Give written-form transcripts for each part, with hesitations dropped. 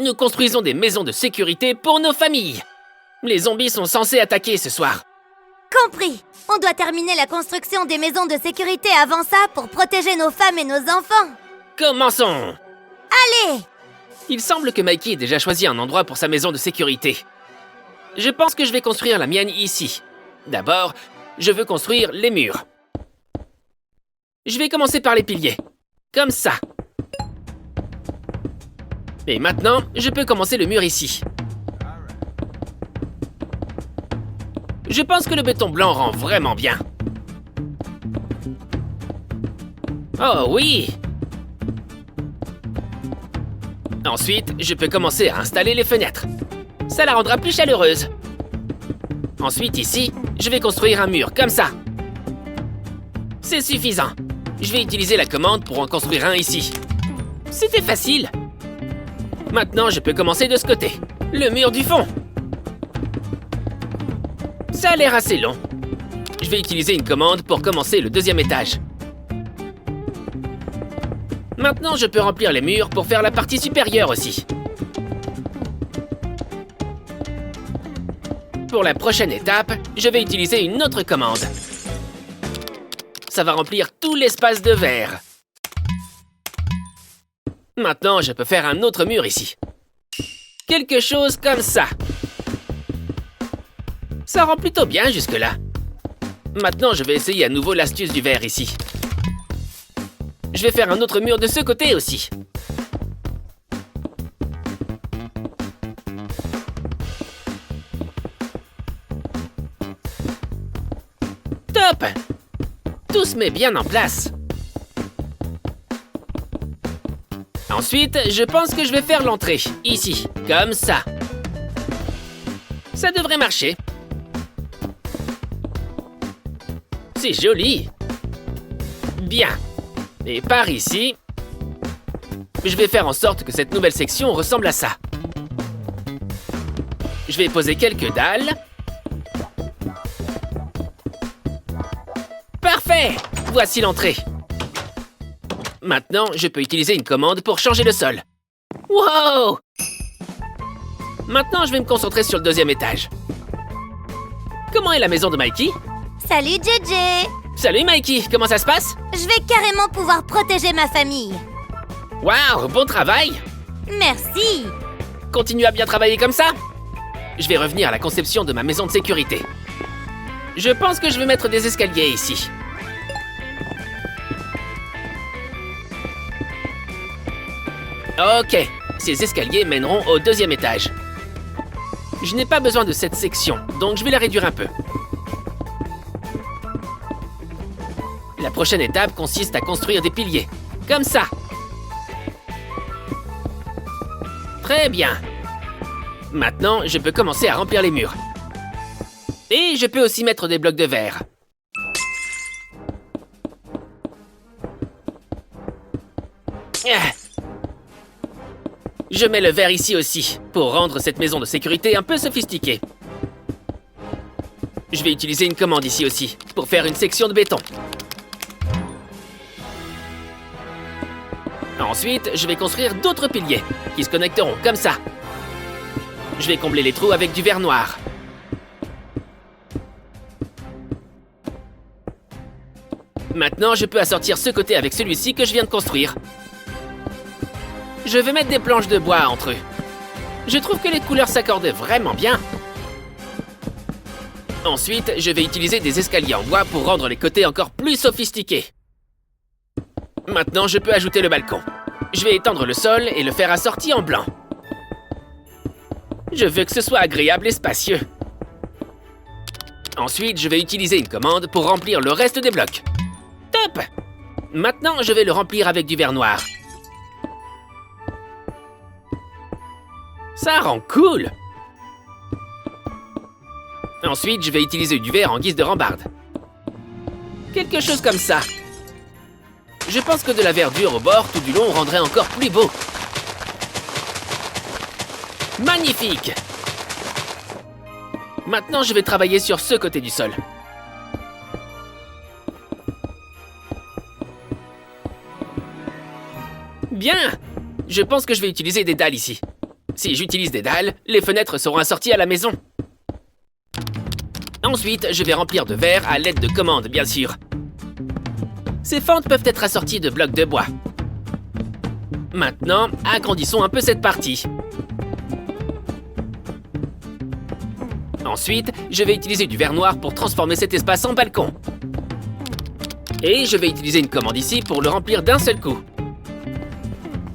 nous construisons des maisons de sécurité pour nos familles. Les zombies sont censés attaquer ce soir. Compris. On doit terminer la construction des maisons de sécurité avant ça pour protéger nos femmes et nos enfants. Commençons! Allez! Il semble que Mikey ait déjà choisi un endroit pour sa maison de sécurité. Je pense que je vais construire la mienne ici. D'abord, je veux construire les murs. Je vais commencer par les piliers. Comme ça. Et maintenant, je peux commencer le mur ici. Je pense que le béton blanc rend vraiment bien. Oh oui! Ensuite, je peux commencer à installer les fenêtres. Ça la rendra plus chaleureuse. Ensuite, ici, je vais construire un mur, comme ça. C'est suffisant. Je vais utiliser la commande pour en construire un ici. C'était facile. Maintenant, je peux commencer de ce côté. Le mur du fond. Ça a l'air assez long. Je vais utiliser une commande pour commencer le deuxième étage. Maintenant, je peux remplir les murs pour faire la partie supérieure aussi. Pour la prochaine étape, je vais utiliser une autre commande. Ça va remplir tout l'espace de verre. Maintenant, je peux faire un autre mur ici. Quelque chose comme ça. Ça rend plutôt bien jusque-là. Maintenant, je vais essayer à nouveau l'astuce du verre ici. Je vais faire un autre mur de ce côté aussi. Top! Tout se met bien en place. Ensuite, je pense que je vais faire l'entrée, ici, comme ça. Ça devrait marcher. C'est joli. Bien. Et par ici, je vais faire en sorte que cette nouvelle section ressemble à ça. Je vais poser quelques dalles. Parfait! Voici l'entrée. Maintenant, je peux utiliser une commande pour changer le sol. Wow! Maintenant, je vais me concentrer sur le deuxième étage. Comment est la maison de Mikey? Salut JJ! Salut Mikey, comment ça se passe? Je vais carrément pouvoir protéger ma famille. Waouh, bon travail! Merci! Continue à bien travailler comme ça. Je vais revenir à la conception de ma maison de sécurité. Je pense que je vais mettre des escaliers ici. Ok, ces escaliers mèneront au deuxième étage. Je n'ai pas besoin de cette section, donc je vais la réduire un peu. La prochaine étape consiste à construire des piliers, comme ça. Très bien. Maintenant, je peux commencer à remplir les murs. Et je peux aussi mettre des blocs de verre. Ah. Je mets le verre ici aussi, pour rendre cette maison de sécurité un peu sophistiquée. Je vais utiliser une commande ici aussi, pour faire une section de béton. Ensuite, je vais construire d'autres piliers, qui se connecteront comme ça. Je vais combler les trous avec du verre noir. Maintenant, je peux assortir ce côté avec celui-ci que je viens de construire. Je vais mettre des planches de bois entre eux. Je trouve que les couleurs s'accordent vraiment bien. Ensuite, je vais utiliser des escaliers en bois pour rendre les côtés encore plus sophistiqués. Maintenant, je peux ajouter le balcon. Je vais étendre le sol et le faire assorti en blanc. Je veux que ce soit agréable et spacieux. Ensuite, je vais utiliser une commande pour remplir le reste des blocs. Top! Maintenant, je vais le remplir avec du verre noir. Ça rend cool! Ensuite, je vais utiliser du verre en guise de rambarde. Quelque chose comme ça. Je pense que de la verdure au bord tout du long rendrait encore plus beau. Magnifique! Maintenant, je vais travailler sur ce côté du sol. Bien! Je pense que je vais utiliser des dalles ici. Si j'utilise des dalles, les fenêtres seront assorties à la maison. Ensuite, je vais remplir de verre à l'aide de commandes, bien sûr. Ces fentes peuvent être assorties de blocs de bois. Maintenant, agrandissons un peu cette partie. Ensuite, je vais utiliser du verre noir pour transformer cet espace en balcon. Et je vais utiliser une commande ici pour le remplir d'un seul coup.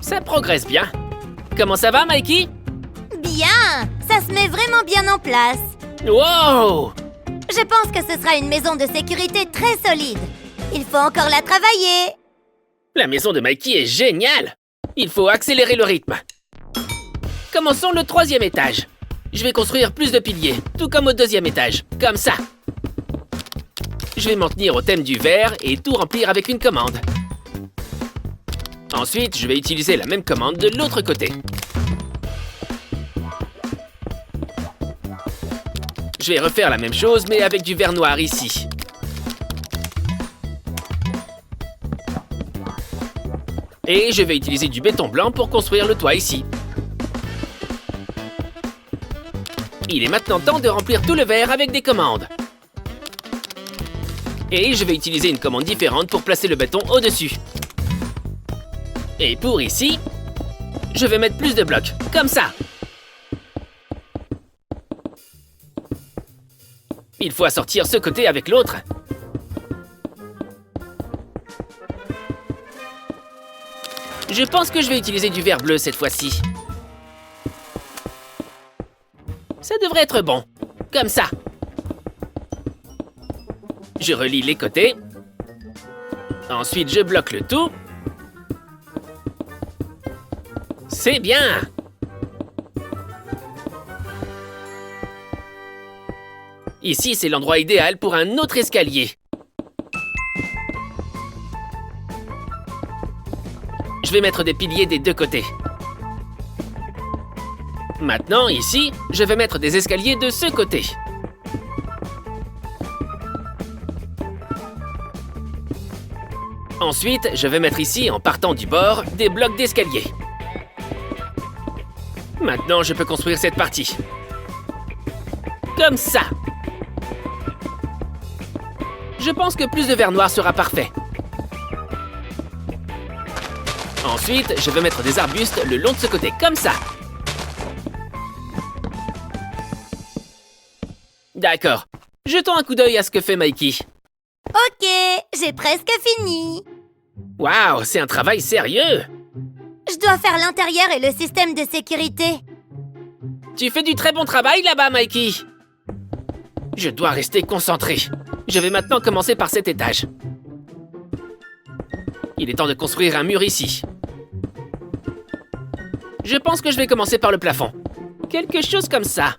Ça progresse bien. Comment ça va, Mikey? Bien! Ça se met vraiment bien en place. Wow! Je pense que ce sera une maison de sécurité très solide. Il faut encore la travailler. La maison de Mikey est géniale! Il faut accélérer le rythme. Commençons le 3e étage. Je vais construire plus de piliers, tout comme au 2e étage, comme ça. Je vais m'en tenir au thème du verre et tout remplir avec une commande. Ensuite, je vais utiliser la même commande de l'autre côté. Je vais refaire la même chose, mais avec du verre noir ici. Et je vais utiliser du béton blanc pour construire le toit ici. Il est maintenant temps de remplir tout le verre avec des commandes. Et je vais utiliser une commande différente pour placer le béton au-dessus. Et pour ici, je vais mettre plus de blocs, comme ça. Il faut assortir ce côté avec l'autre. Je pense que je vais utiliser du verre bleu cette fois-ci. Ça devrait être bon. Comme ça. Je relie les côtés. Ensuite, je bloque le tout. C'est bien! Ici, c'est l'endroit idéal pour un autre escalier. Je vais mettre des piliers des deux côtés. Maintenant, ici, je vais mettre des escaliers de ce côté. Ensuite, je vais mettre ici, en partant du bord, des blocs d'escalier. Maintenant, je peux construire cette partie. Comme ça. Je pense que plus de verre noir sera parfait. Ensuite, je vais mettre des arbustes le long de ce côté, comme ça. D'accord. Jetons un coup d'œil à ce que fait Mikey. Ok, j'ai presque fini. Waouh, c'est un travail sérieux! Je dois faire l'intérieur et le système de sécurité. Tu fais du très bon travail là-bas, Mikey. Je dois rester concentré. Je vais maintenant commencer par cet étage. Il est temps de construire un mur ici. Je pense que je vais commencer par le plafond. Quelque chose comme ça.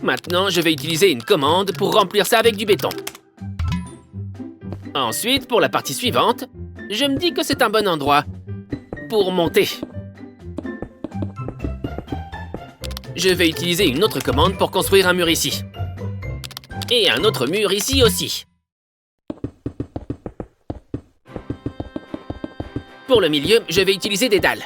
Maintenant, je vais utiliser une commande pour remplir ça avec du béton. Ensuite, pour la partie suivante, je me dis que c'est un bon endroit pour monter. Je vais utiliser une autre commande pour construire un mur ici. Et un autre mur ici aussi. Pour le milieu, je vais utiliser des dalles.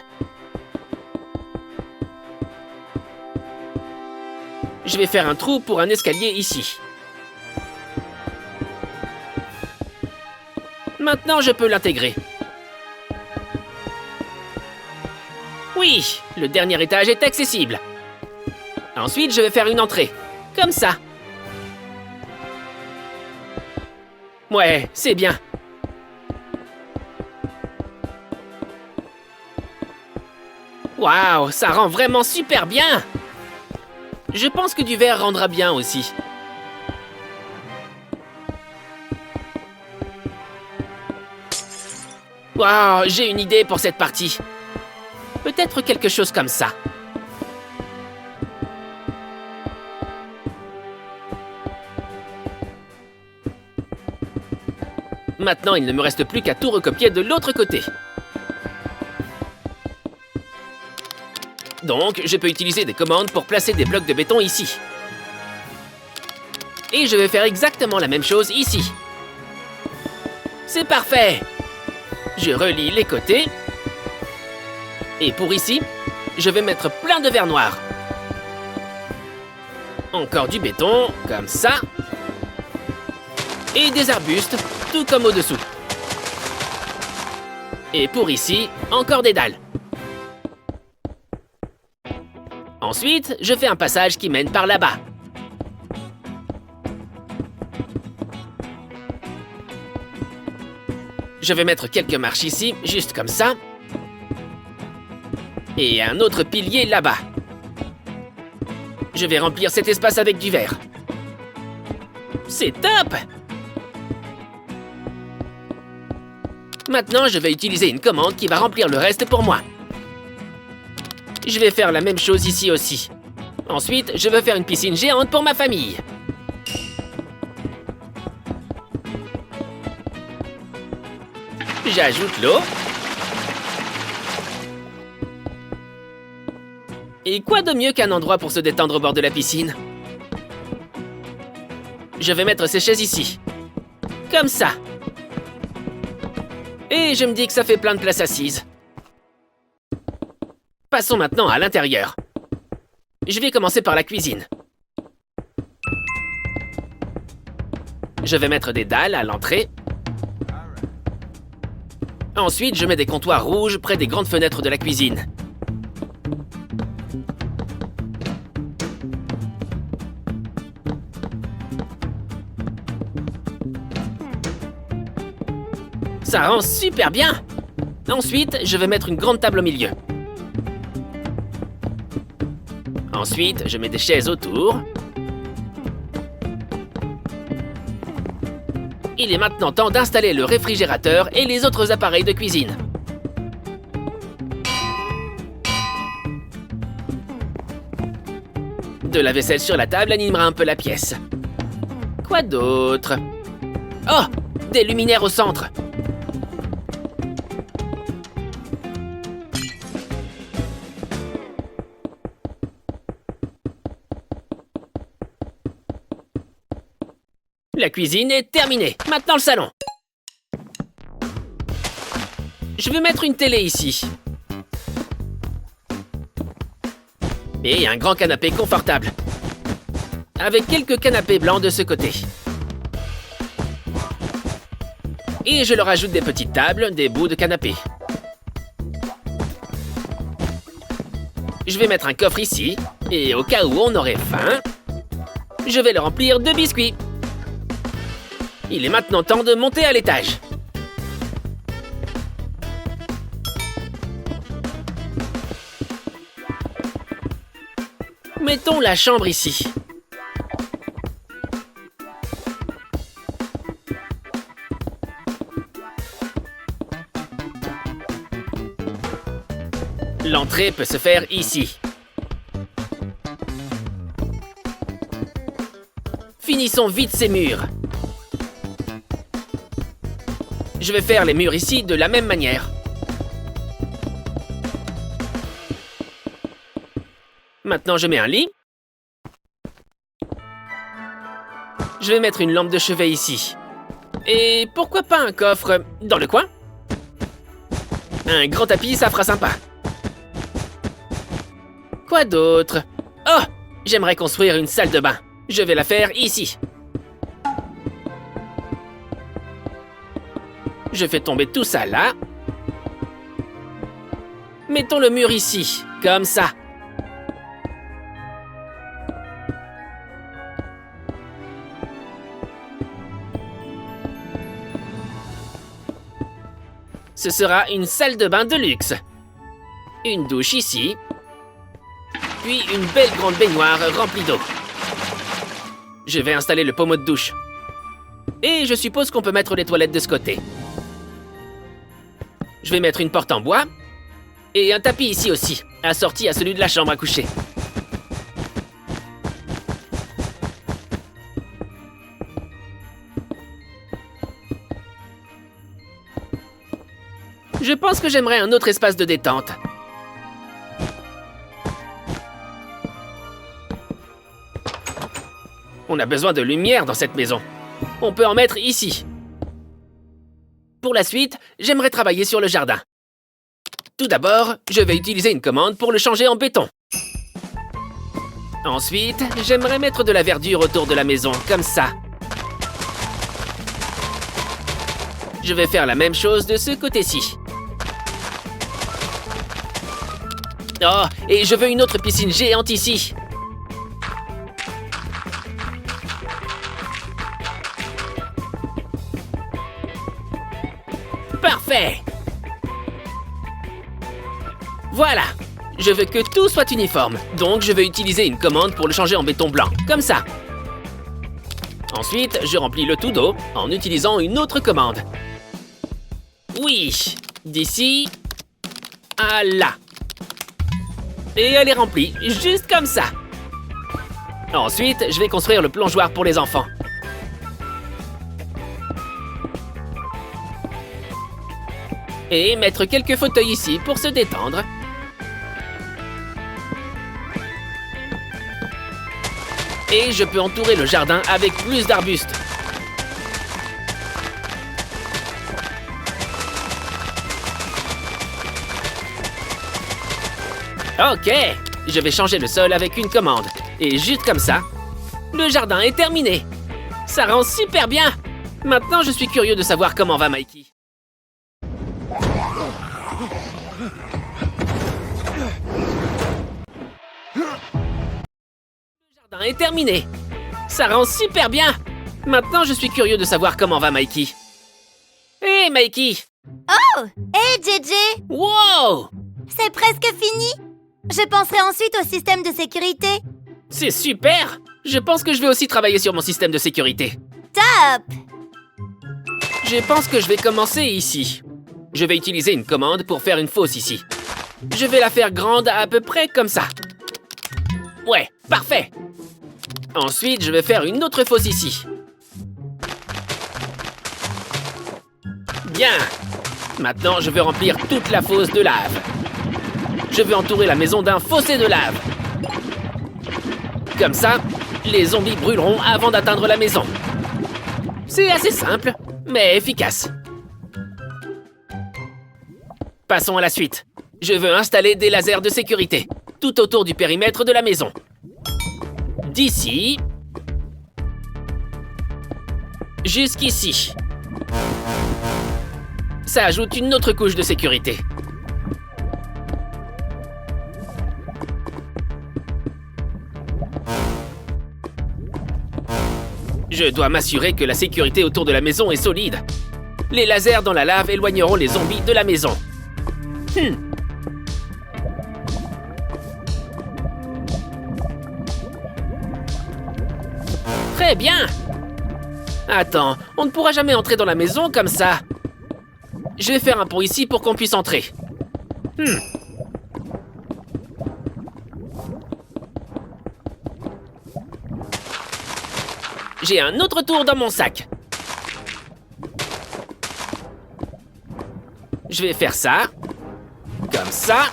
Je vais faire un trou pour un escalier ici. Maintenant, je peux l'intégrer. Oui, le dernier étage est accessible. Ensuite, je vais faire une entrée. Comme ça. Ouais, c'est bien. Waouh, ça rend vraiment super bien! Je pense que du verre rendra bien aussi. Waouh, j'ai une idée pour cette partie. Peut-être quelque chose comme ça. Maintenant, il ne me reste plus qu'à tout recopier de l'autre côté. Donc, je peux utiliser des commandes pour placer des blocs de béton ici. Et je vais faire exactement la même chose ici. C'est parfait! Je relie les côtés. Et pour ici, je vais mettre plein de verre noir. Encore du béton, comme ça. Et des arbustes, tout comme au-dessous. Et pour ici, encore des dalles. Ensuite, je fais un passage qui mène par là-bas. Je vais mettre quelques marches ici, juste comme ça. Et un autre pilier là-bas. Je vais remplir cet espace avec du verre. C'est top! Maintenant, je vais utiliser une commande qui va remplir le reste pour moi. Je vais faire la même chose ici aussi. Ensuite, je veux faire une piscine géante pour ma famille. J'ajoute l'eau. Et quoi de mieux qu'un endroit pour se détendre au bord de la piscine? Je vais mettre ces chaises ici. Comme ça. Et je me dis que ça fait plein de place assise. Passons maintenant à l'intérieur. Je vais commencer par la cuisine. Je vais mettre des dalles à l'entrée. Ensuite, je mets des comptoirs rouges près des grandes fenêtres de la cuisine. Ça rend super bien! Ensuite, je vais mettre une grande table au milieu. Ensuite, je mets des chaises autour. Il est maintenant temps d'installer le réfrigérateur et les autres appareils de cuisine. De la vaisselle sur la table animera un peu la pièce. Quoi d'autre? Oh! Des luminaires au centre! La cuisine est terminée. Maintenant le salon. Je vais mettre une télé ici. Et un grand canapé confortable. Avec quelques canapés blancs de ce côté. Et je leur ajoute des petites tables, des bouts de canapé. Je vais mettre un coffre ici. Et au cas où on aurait faim, je vais le remplir de biscuits. Il est maintenant temps de monter à l'étage. Mettons la chambre ici. L'entrée peut se faire ici. Finissons vite ces murs. Je vais faire les murs ici de la même manière. Maintenant, je mets un lit. Je vais mettre une lampe de chevet ici. Et pourquoi pas un coffre dans le coin? Un grand tapis, ça fera sympa. Quoi d'autre? Oh! J'aimerais construire une salle de bain. Je vais la faire ici. Je fais tomber tout ça là. Mettons le mur ici, comme ça. Ce sera une salle de bain de luxe. Une douche ici. Puis une belle grande baignoire remplie d'eau. Je vais installer le pommeau de douche. Et je suppose qu'on peut mettre les toilettes de ce côté. Je vais mettre une porte en bois. Et un tapis ici aussi, assorti à celui de la chambre à coucher. Je pense que j'aimerais un autre espace de détente. On a besoin de lumière dans cette maison. On peut en mettre ici. Pour la suite, j'aimerais travailler sur le jardin. Tout d'abord, je vais utiliser une commande pour le changer en béton. Ensuite, j'aimerais mettre de la verdure autour de la maison, comme ça. Je vais faire la même chose de ce côté-ci. Oh, et je veux une autre piscine géante ici. Parfait! Voilà! Je veux que tout soit uniforme, donc je vais utiliser une commande pour le changer en béton blanc, comme ça. Ensuite, je remplis le tout d'eau en utilisant une autre commande. Oui, d'ici à là. Et elle est remplie, juste comme ça. Ensuite, je vais construire le plongeoir pour les enfants. Et mettre quelques fauteuils ici pour se détendre. Et je peux entourer le jardin avec plus d'arbustes. Ok, je vais changer le sol avec une commande. Et juste comme ça, le jardin est terminé. Ça rend super bien. Maintenant, je suis curieux de savoir comment va Mikey. Le jardin est terminé. Ça rend super bien. Maintenant, je suis curieux de savoir comment va Mikey. Hé, Mikey! Oh! Hé, JJ! Wow! C'est presque fini! Je penserai ensuite au système de sécurité. C'est super! Je pense que je vais aussi travailler sur mon système de sécurité. Top! Je pense que je vais commencer ici. Je vais utiliser une commande pour faire une fosse ici. Je vais la faire grande à peu près comme ça. Ouais, parfait! Ensuite, je vais faire une autre fosse ici. Bien! Maintenant, je veux remplir toute la fosse de lave. Je veux entourer la maison d'un fossé de lave. Comme ça, les zombies brûleront avant d'atteindre la maison. C'est assez simple, mais efficace. Passons à la suite. Je veux installer des lasers de sécurité, tout autour du périmètre de la maison. D'ici... jusqu'ici. Ça ajoute une autre couche de sécurité. Je dois m'assurer que la sécurité autour de la maison est solide. Les lasers dans la lave éloigneront les zombies de la maison. Très bien! Attends, on ne pourra jamais entrer dans la maison comme ça. Je vais faire un pont ici pour qu'on puisse entrer. J'ai un autre tour dans mon sac. Je vais faire ça. Comme ça.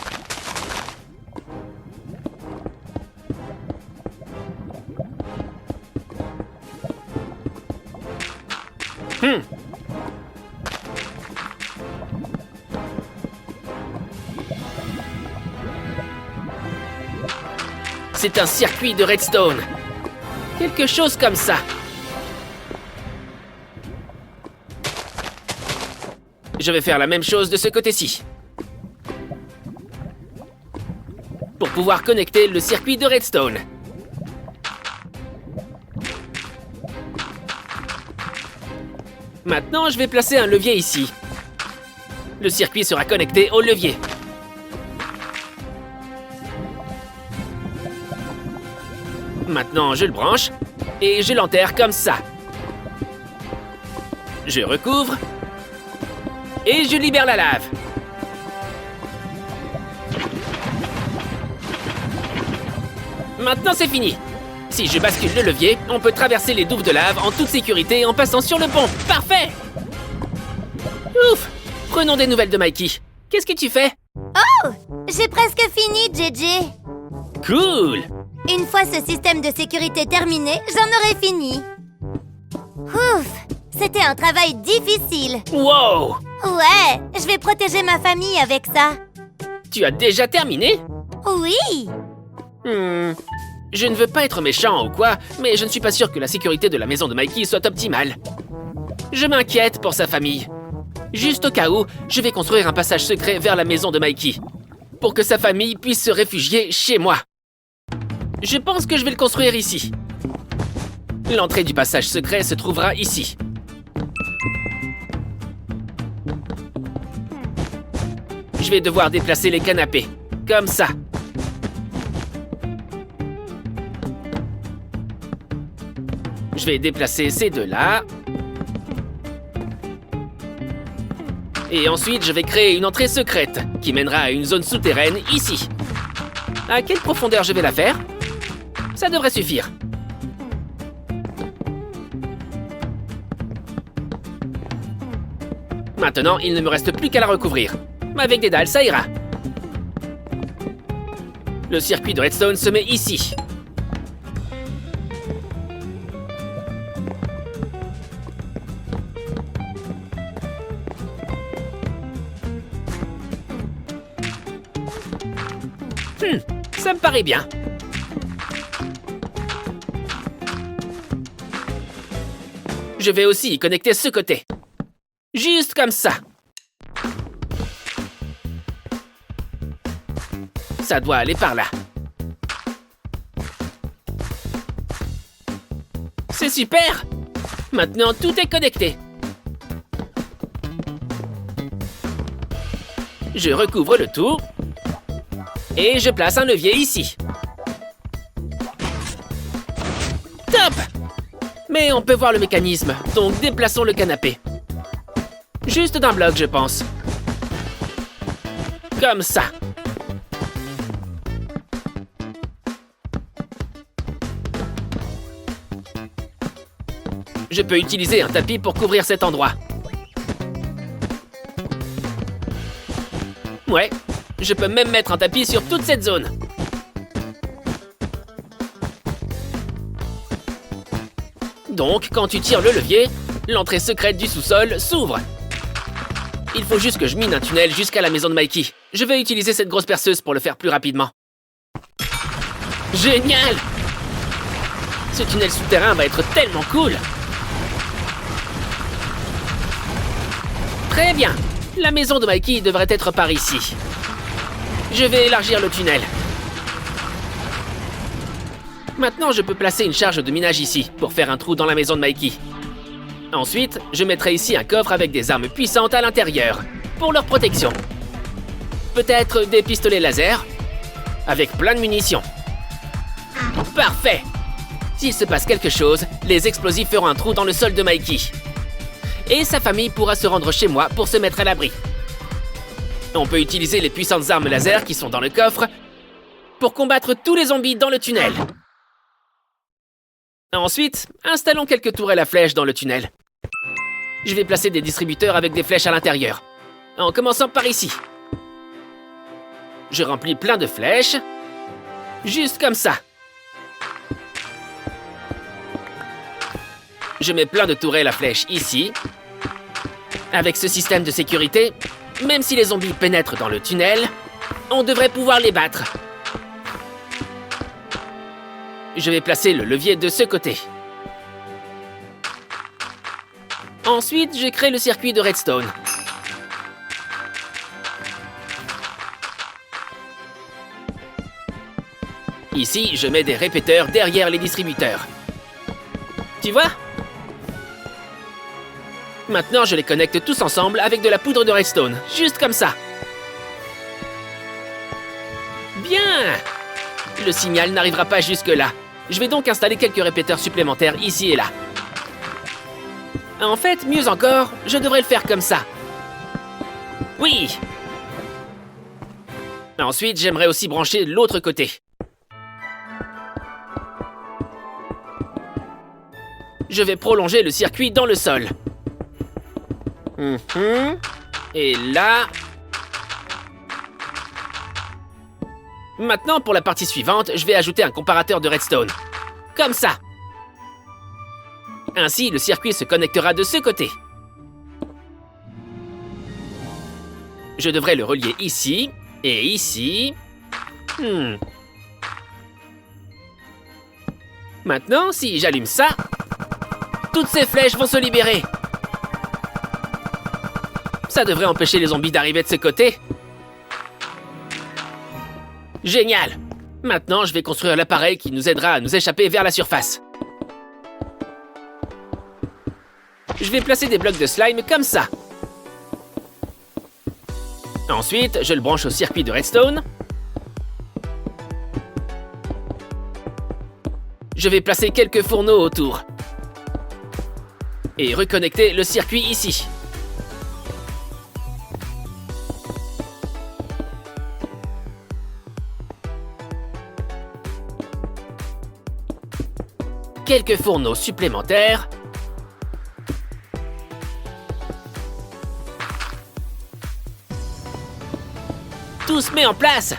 C'est un circuit de redstone. Quelque chose comme ça. Je vais faire la même chose de ce côté-ci. Pour pouvoir connecter le circuit de redstone. Maintenant, je vais placer un levier ici. Le circuit sera connecté au levier. Maintenant, je le branche et je l'enterre comme ça. Je recouvre et je libère la lave. Maintenant, c'est fini. Si je bascule le levier, on peut traverser les douves de lave en toute sécurité en passant sur le pont. Parfait! Ouf! Prenons des nouvelles de Mikey. Qu'est-ce que tu fais? Oh! J'ai presque fini, JJ. Cool! Une fois ce système de sécurité terminé, j'en aurai fini. Ouf! C'était un travail difficile. Wow! Ouais, je vais protéger ma famille avec ça. Tu as déjà terminé? Oui! Je ne veux pas être méchant ou quoi, mais je ne suis pas sûr que la sécurité de la maison de Mikey soit optimale. Je m'inquiète pour sa famille. Juste au cas où, je vais construire un passage secret vers la maison de Mikey, pour que sa famille puisse se réfugier chez moi. Je pense que je vais le construire ici. L'entrée du passage secret se trouvera ici. Je vais devoir déplacer les canapés, comme ça. Je vais déplacer ces deux-là. Et ensuite, je vais créer une entrée secrète qui mènera à une zone souterraine ici. À quelle profondeur je vais la faire? Ça devrait suffire. Maintenant, il ne me reste plus qu'à la recouvrir. Avec des dalles, ça ira. Le circuit de redstone se met ici. Ça me paraît bien. Je vais aussi y connecter ce côté. Juste comme ça. Ça doit aller par là. C'est super! Maintenant, tout est connecté. Je recouvre le tout. Et je place un levier ici. Top! Mais on peut voir le mécanisme, donc déplaçons le canapé. Juste d'un bloc, je pense. Comme ça. Je peux utiliser un tapis pour couvrir cet endroit. Ouais, je peux même mettre un tapis sur toute cette zone. Donc, quand tu tires le levier, l'entrée secrète du sous-sol s'ouvre. Il faut juste que je mine un tunnel jusqu'à la maison de Mikey. Je vais utiliser cette grosse perceuse pour le faire plus rapidement. Génial! Ce tunnel souterrain va être tellement cool! Très bien! La maison de Mikey devrait être par ici. Je vais élargir le tunnel. Maintenant, je peux placer une charge de minage ici, pour faire un trou dans la maison de Mikey. Ensuite, je mettrai ici un coffre avec des armes puissantes à l'intérieur, pour leur protection. Peut-être des pistolets laser, avec plein de munitions. Parfait! S'il se passe quelque chose, les explosifs feront un trou dans le sol de Mikey. Et sa famille pourra se rendre chez moi pour se mettre à l'abri. On peut utiliser les puissantes armes laser qui sont dans le coffre pour combattre tous les zombies dans le tunnel. Ensuite, installons quelques tourelles à flèches dans le tunnel. Je vais placer des distributeurs avec des flèches à l'intérieur, en commençant par ici. Je remplis plein de flèches, juste comme ça. Je mets plein de tourelles à flèches ici. Avec ce système de sécurité, même si les zombies pénètrent dans le tunnel, on devrait pouvoir les battre. Je vais placer le levier de ce côté. Ensuite, je crée le circuit de redstone. Ici, je mets des répéteurs derrière les distributeurs. Tu vois? Maintenant, je les connecte tous ensemble avec de la poudre de redstone, juste comme ça. Bien! Le signal n'arrivera pas jusque-là. Je vais donc installer quelques répéteurs supplémentaires ici et là. En fait, mieux encore, je devrais le faire comme ça. Oui! Ensuite, j'aimerais aussi brancher l'autre côté. Je vais prolonger le circuit dans le sol. Et là... Maintenant, pour la partie suivante, je vais ajouter un comparateur de redstone. Comme ça. Ainsi, le circuit se connectera de ce côté. Je devrais le relier ici Et ici... Maintenant, si j'allume ça, toutes ces flèches vont se libérer. Ça devrait empêcher les zombies d'arriver de ce côté. Génial! Maintenant, je vais construire l'appareil qui nous aidera à nous échapper vers la surface. Je vais placer des blocs de slime comme ça. Ensuite, je le branche au circuit de redstone. Je vais placer quelques fourneaux autour. Et reconnecter le circuit ici. Quelques fourneaux supplémentaires. Tout se met en place.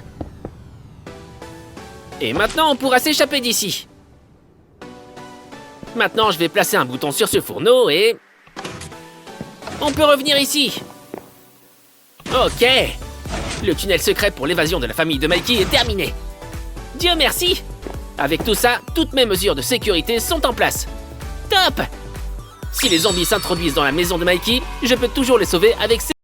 Et maintenant, on pourra s'échapper d'ici. Maintenant, je vais placer un bouton sur ce fourneau et... on peut revenir ici. Ok. Le tunnel secret pour l'évasion de la famille de Mikey est terminé. Dieu merci. Avec tout ça, toutes mes mesures de sécurité sont en place. Top! Si les zombies s'introduisent dans la maison de Mikey, je peux toujours les sauver avec ces...